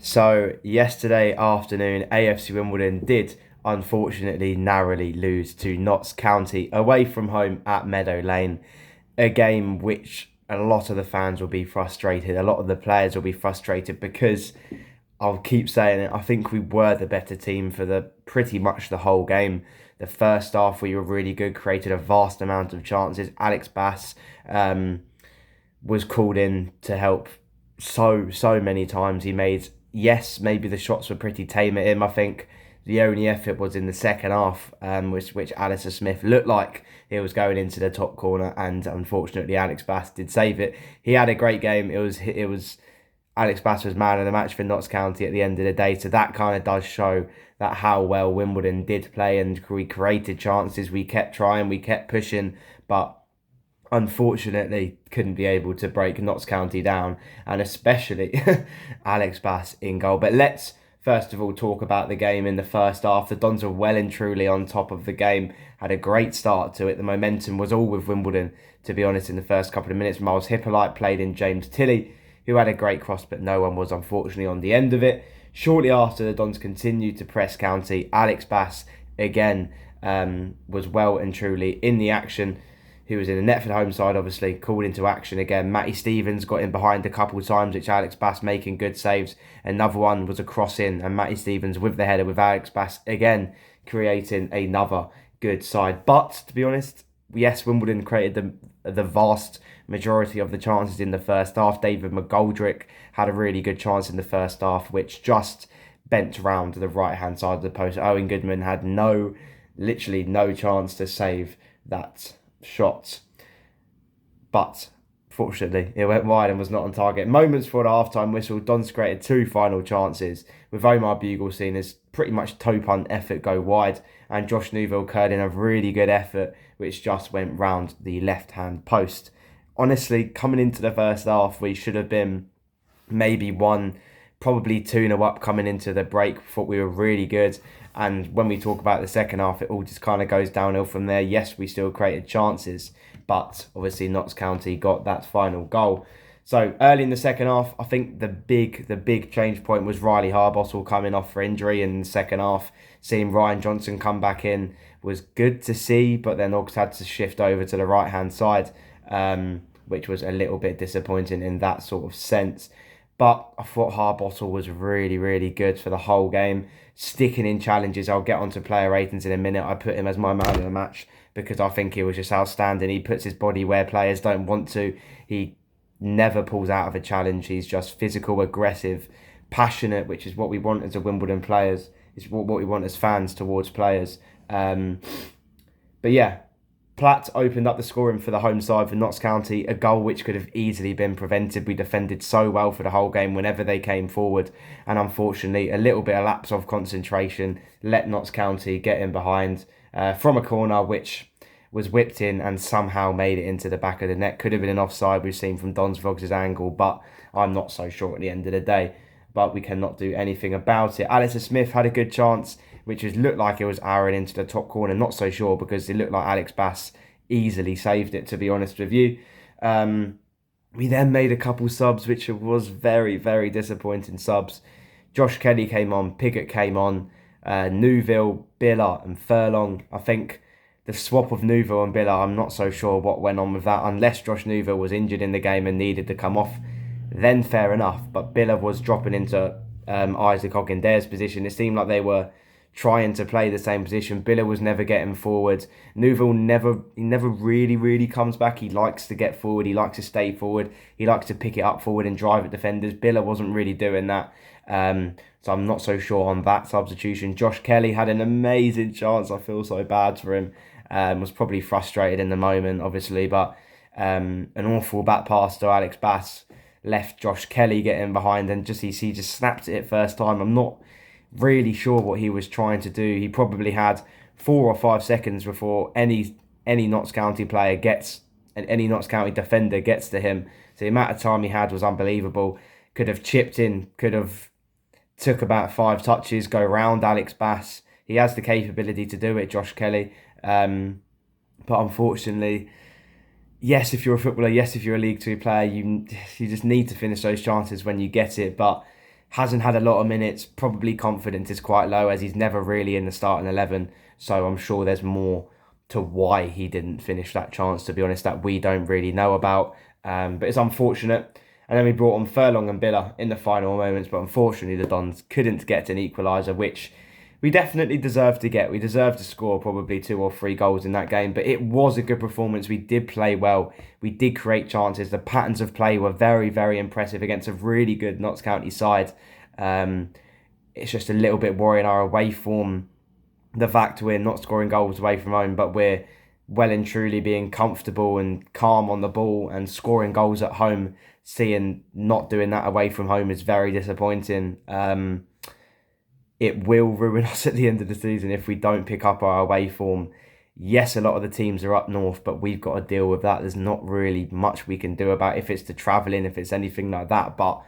So yesterday afternoon, AFC Wimbledon did unfortunately narrowly lose to Notts County away from home at Meadow Lane. A game which a lot of the fans will be frustrated, a lot of the players will be frustrated because I'll keep saying it. I think we were the better team for the pretty much the whole game. The first half we were really good, created a vast amount of chances. Alex Bass was called in to help so many times. He made, yes, maybe the shots were pretty tame at him. I think the only effort was in the second half, which Alistair Smith looked like he was going into the top corner, and unfortunately Alex Bass did save it. He had a great game. It was Alex Bass was man of the match for Notts County at the end of the day. So that kind of does show that how well Wimbledon did play, and we created chances. We kept trying, we kept pushing, but unfortunately couldn't be able to break Notts County down, and especially Alex Bass in goal. But let's first of all talk about the game in the first half. The Dons were well and truly on top of the game, had a great start to it. The momentum was all with Wimbledon, to be honest, in the first couple of minutes. Miles Hippolyte played in James Tilley, who had a great cross, but no one was unfortunately on the end of it. Shortly after, the Dons continued to press County. Alex Bass again was well and truly in the action, who was in the net for the home side, obviously, called into action again. Matty Stevens got in behind a couple of times, which Alex Bass making good saves. Another one was a cross in, and Matty Stevens with the header, with Alex Bass again creating another good side. But, to be honest, yes, Wimbledon created the vast majority of the chances in the first half. David McGoldrick had a really good chance in the first half, which just bent round to the right-hand side of the post. Owen Goodman had literally no chance to save that shot, but fortunately it went wide and was not on target. Moments before the half-time whistle, Dons created two final chances, with Omar Bugle seen as pretty much toe punt effort go wide, and Josh Newville curled in a really good effort which just went round the left-hand post. Honestly, coming into the first half, we should have been maybe one, probably 2-0 up coming into the break. Thought we were really good. And when we talk about the second half, it all just kind of goes downhill from there. Yes, we still created chances, but obviously Notts County got that final goal. So early in the second half, I think the big change point was Riley Harbottle coming off for injury in the second half. Seeing Ryan Johnson come back in was good to see, but then Ogs had to shift over to the right hand side, which was a little bit disappointing in that sort of sense. But I thought Harbottle was really good for the whole game, sticking in challenges. I'll get onto player ratings in a minute. I put him as my man of the match because I think he was just outstanding. He puts his body where players don't want to. He never pulls out of a challenge. He's just physical, aggressive, passionate, which is what we want as a Wimbledon players. It's what we want as fans towards players. But yeah, Platt opened up the scoring for the home side for Notts County, a goal which could have easily been prevented. We defended so well for the whole game whenever they came forward, and unfortunately a little bit of lapse of concentration let Notts County get in behind from a corner which was whipped in and somehow made it into the back of the net. Could have been an offside, we've seen from Dons Vogts' angle, but I'm not so sure at the end of the day. But we cannot do anything about it. Alistair Smith had a good chance, which looked like it was arrowed into the top corner. Not so sure because it looked like Alex Bass easily saved it, to be honest with you. We then made a couple subs, which was very disappointing subs. Josh Kelly came on, Piggott came on, Newville, Biller and Furlong. I think the swap of Newville and Biller, I'm not so sure what went on with that, unless Josh Newville was injured in the game and needed to come off. Then fair enough, but Biller was dropping into Isaac Ogdendair's position. It seemed like they were trying to play the same position. Biller was never getting forward. Newville never really comes back. He likes to get forward. He likes to stay forward. He likes to pick it up forward and drive at defenders. Biller wasn't really doing that. So I'm not so sure on that substitution. Josh Kelly had an amazing chance. I feel so bad for him. Was probably frustrated in the moment, obviously, but an awful back pass to Alex Bass left Josh Kelly getting behind, and he just snapped it first time. I'm not really sure what he was trying to do. He probably had 4 or 5 seconds before any Notts County player gets, and any Notts County defender gets to him. So the amount of time he had was unbelievable. Could have chipped in, could have took about 5 touches, go round Alex Bass. He has the capability to do it, Josh Kelly. But unfortunately, yes, if you're a footballer, yes, if you're a League Two player, you just need to finish those chances when you get it. But hasn't had a lot of minutes. Probably confidence is quite low as he's never really in the starting 11. So I'm sure there's more to why he didn't finish that chance, to be honest, that we don't really know about. But it's unfortunate. And then we brought on Furlong and Billa in the final moments, but unfortunately the Dons couldn't get an equaliser, which we definitely deserved to get. We deserved to score probably 2 or 3 goals in that game, but it was a good performance. We did play well. We did create chances. The patterns of play were very, very impressive against a really good Notts County side. It's just a little bit worrying our away form. The fact we're not scoring goals away from home, but we're well and truly being comfortable and calm on the ball and scoring goals at home. Seeing not doing that away from home is very disappointing. It will ruin us at the end of the season if we don't pick up our away form. Yes, a lot of the teams are up north, but we've got to deal with that. There's not really much we can do about it, if it's the travelling, if it's anything like that. But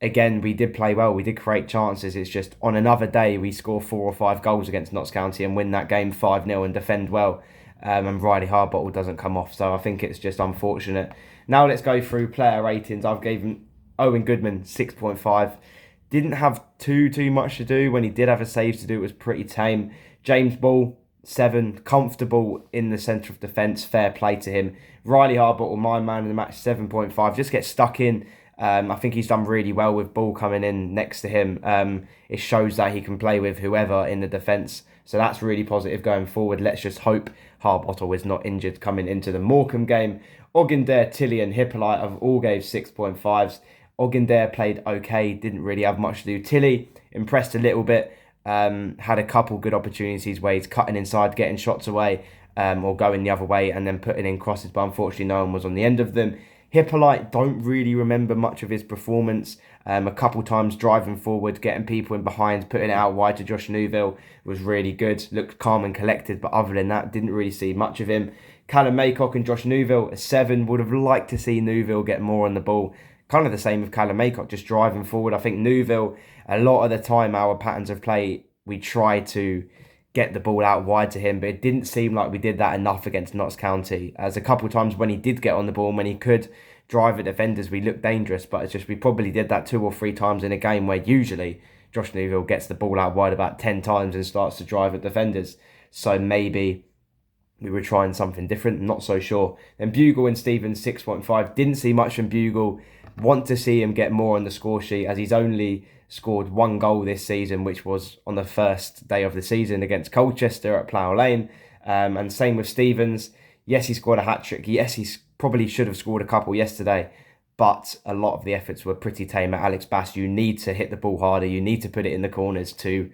again, we did play well. We did create chances. It's just on another day, we score 4 or 5 goals against Notts County and win that game 5-0 and defend well. And Riley Harbottle doesn't come off. So I think it's just unfortunate. Now let's go through player ratings. I've given Owen Goodman 6.5. Didn't have too much to do. When he did have a save to do, it was pretty tame. James Ball, 7. Comfortable in the centre of defence. Fair play to him. Riley Harbottle, my man in the match, 7.5. Just gets stuck in. I think he's done really well with Ball coming in next to him. It shows that he can play with whoever in the defence. So that's really positive going forward. Let's just hope Harbottle is not injured coming into the Morecambe game. Ogundare, Tilly and Hippolyte have all gave 6.5s. Ogundare played okay, didn't really have much to do. Tilly impressed a little bit, had a couple good opportunities where he's cutting inside, getting shots away, or going the other way and then putting in crosses, but unfortunately no one was on the end of them. Hippolyte, don't really remember much of his performance. A couple times driving forward, getting people in behind, putting it out wide to Josh Newville was really good. Looked calm and collected, but other than that, didn't really see much of him. Callum Maycock and Josh Newville, a 7. Would have liked to see Newville get more on the ball. Kind of the same with Callum Maycock, just driving forward. I think Newville, a lot of the time, our patterns of play, we try to get the ball out wide to him, but it didn't seem like we did that enough against Notts County. As a couple of times when he did get on the ball and when he could drive at defenders, we looked dangerous, but it's just we probably did that 2 or 3 times in a game where usually Josh Newville gets the ball out wide about 10 times and starts to drive at defenders. So maybe we were trying something different, not so sure. Then Bugle and Stevens, 6.5. Didn't see much from Bugle. Want to see him get more on the score sheet as he's only scored 1 goal this season, which was on the first day of the season against Colchester at Plough Lane. And same with Stevens. Yes, he scored a hat-trick. Yes, he probably should have scored a couple yesterday, but a lot of the efforts were pretty tame at Alex Bass. You need to hit the ball harder. You need to put it in the corners to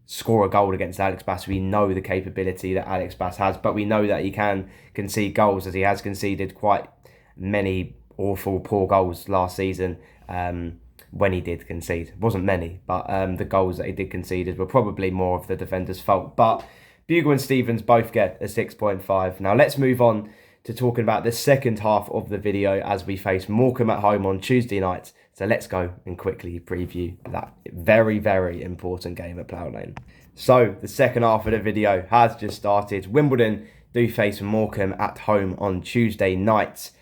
score a goal against Alex Bass. We know the capability that Alex Bass has, but we know that he can concede goals, as he has conceded quite many awful, poor goals last season. When he did concede, it wasn't many, but the goals that he did concede were probably more of the defender's fault. But Bugle and Stevens both get a 6.5. Now let's move on to talking about the second half of the video as we face Morecambe at home on Tuesday night. So let's go and quickly preview that very, very important game at Plough Lane. So the second half of the video has just started. Wimbledon do face Morecambe at home on Tuesday night.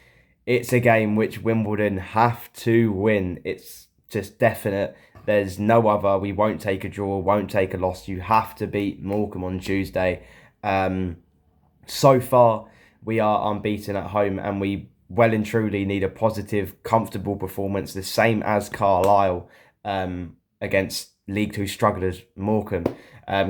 It's a game which Wimbledon have to win. It's just definite. There's no other. We won't take a draw, won't take a loss. You have to beat Morecambe on Tuesday. So far, we are unbeaten at home and we well and truly need a positive, comfortable performance, the same as Carlisle against League 2 strugglers Morecambe.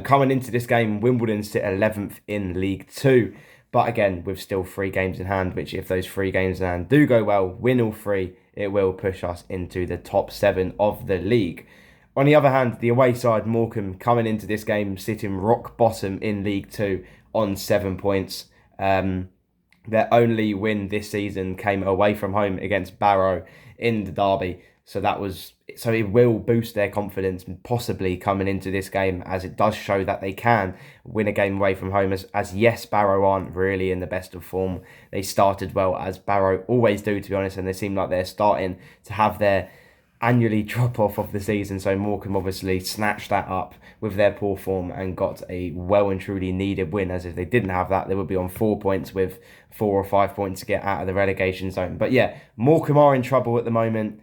Coming into this game, Wimbledon sit 11th in League 2. But again, with still 3 games in hand, which if those 3 games in hand do go well, win all 3, it will push us into the top 7 of the league. On the other hand, the away side, Morecambe, coming into this game, sitting rock bottom in League 2 on 7 points. Their only win this season came away from home against Barrow in the derby. So it will boost their confidence possibly coming into this game, as it does show that they can win a game away from home, as yes, Barrow aren't really in the best of form. They started well, as Barrow always do, to be honest, and they seem like they're starting to have their annually drop off of the season. So Morecambe obviously snatched that up with their poor form and got a well and truly needed win, as if they didn't have that, they would be on 4 points with 4 or 5 points to get out of the relegation zone. But yeah, Morecambe are in trouble at the moment.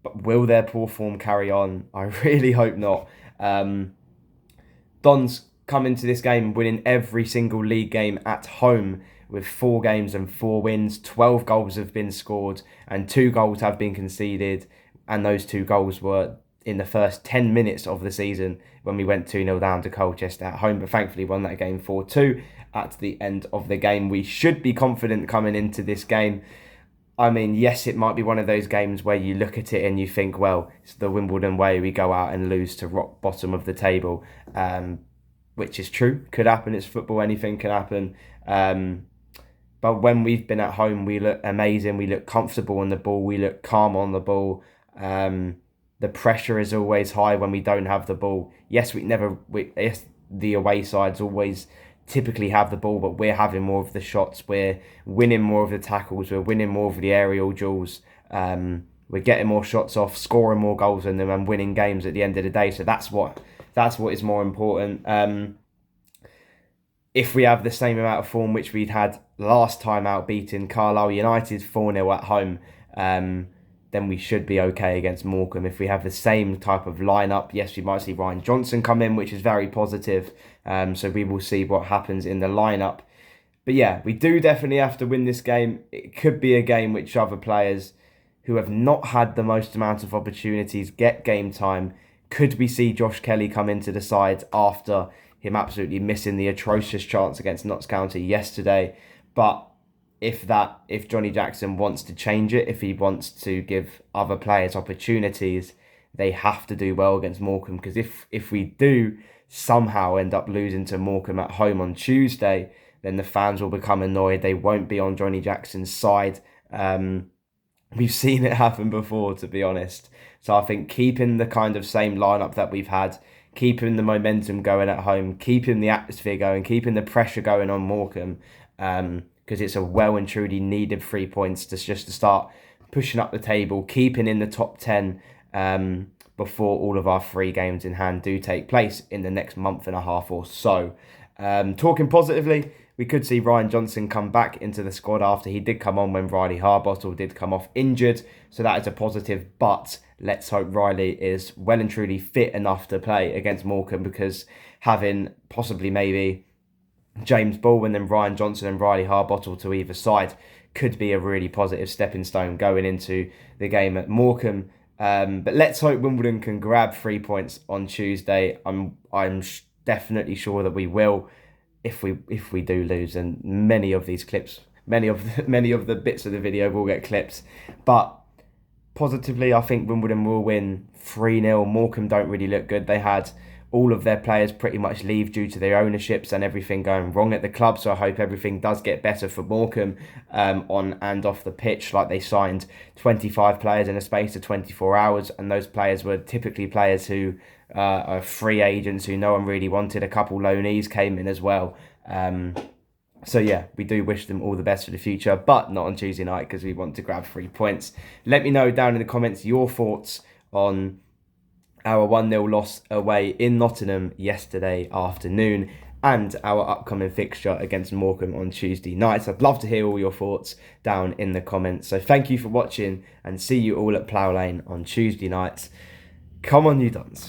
But will their poor form carry on? I really hope not. Dons come into this game winning every single league game at home with 4 games and 4 wins. 12 goals have been scored and 2 goals have been conceded. And those 2 goals were in the first 10 minutes of the season when we went 2-0 down to Colchester at home. But thankfully won that game 4-2 at the end of the game. We should be confident coming into this game. I mean, yes, it might be one of those games where you look at it and you think, well, it's the Wimbledon way. We go out and lose to rock bottom of the table, which is true. Could happen. It's football. Anything can happen. But when we've been at home, we look amazing. We look comfortable on the ball. We look calm on the ball. The pressure is always high when we don't have the ball. Yes, yes, the away sides always typically have the ball, but we're having more of the shots. We're winning more of the tackles. We're winning more of the aerial duels. We're getting more shots off, scoring more goals than them, and winning games at the end of the day. So that's what is more important. If we have the same amount of form which we'd had last time out beating Carlisle United 4-0 at home, then we should be okay against Morecambe. If we have the same type of lineup, yes, we might see Ryan Johnson come in, which is very positive. So we will see what happens in the lineup. But yeah, we do definitely have to win this game. It could be a game which other players who have not had the most amount of opportunities get game time. Could we see Josh Kelly come into the side after him absolutely missing the atrocious chance against Notts County yesterday? But if Johnny Jackson wants to change it, if he wants to give other players opportunities, they have to do well against Morecambe. Because if we do somehow end up losing to Morecambe at home on Tuesday, then the fans will become annoyed. They won't be on Johnny Jackson's side. We've seen it happen before, to be honest. So I think keeping the kind of same lineup that we've had, keeping the momentum going at home, keeping the atmosphere going, keeping the pressure going on Morecambe, because it's a well and truly needed 3 points to start pushing up the table, keeping in the top 10 before all of our 3 games in hand do take place in the next month and a half or so. Talking positively, we could see Ryan Johnson come back into the squad after he did come on when Riley Harbottle did come off injured. So that is a positive, but let's hope Riley is well and truly fit enough to play against Morecambe, because having possibly maybe James Ball and then Ryan Johnson and Riley Harbottle to either side could be a really positive stepping stone going into the game at Morecambe. But let's hope Wimbledon can grab 3 points on Tuesday. I'm definitely sure that we will. If we do lose, and many of these clips, many of the bits of the video will get clipped, but positively, I think Wimbledon will win 3-0. Morecambe don't really look good. They had all of their players pretty much leave due to their ownerships and everything going wrong at the club. So I hope everything does get better for Morecambe on and off the pitch. Like, they signed 25 players in a space of 24 hours. And those players were typically players who are free agents who no one really wanted. A couple loanees came in as well. So yeah, we do wish them all the best for the future, but not on Tuesday night because we want to grab 3 points. Let me know down in the comments your thoughts on our 1-0 loss away in Nottingham yesterday afternoon and our upcoming fixture against Morecambe on Tuesday night. So I'd love to hear all your thoughts down in the comments. So thank you for watching and see you all at Plough Lane on Tuesday nights. Come on, you Dons.